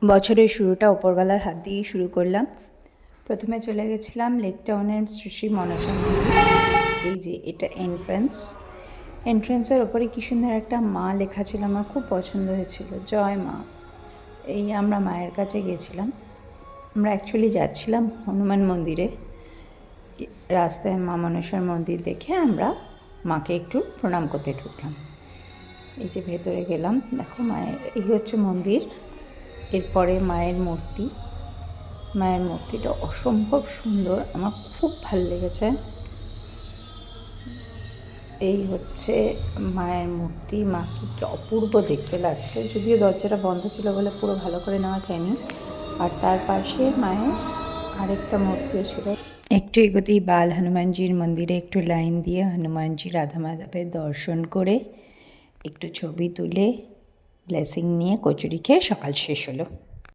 বছরের শুরুটা ওপরওয়ালার হাত দিয়েই শুরু করলাম। প্রথমে চলে গেছিলাম লেক টাউনের শ্রী শ্রী মনসা মন্দির। এই যে এটা এন্ট্রান্সের ওপরে কী সুন্দর একটা মা লেখা ছিল, আমার খুব পছন্দ হয়েছিল, জয় মা। এই আমরা মায়ের কাছে গেছিলাম। আমরা অ্যাকচুয়ালি যাচ্ছিলাম হনুমান মন্দিরে। রাস্তায় মা মনসার মন্দির দেখে আমরা মাকে একটু প্রণাম করতে ঢুকলাম। এই যে ভেতরে গেলাম, দেখো মায়ের এই হচ্ছে মন্দির। এরপরে মায়ের মূর্তিটা অসম্ভব সুন্দর, আমার খুব ভালো লেগেছে। এই হচ্ছে মায়ের মূর্তি, মাকে কি অপূর্ব দেখতে লাগছে, যদিও দরজাটা বন্ধ ছিল বলে পুরো ভালো করে নেওয়া যায়নি। আর তার পাশে মায়ের আরেকটা মূর্তিও ছিল। একটু এগোতেই বাল হনুমানজির মন্দিরে একটু লাইন দিয়ে হনুমানজি রাধা মাধবের দর্শন করে একটু ছবি তুলে ব্লেসিং নিয়ে কচুরি খেয়ে সকাল শেষ হলো।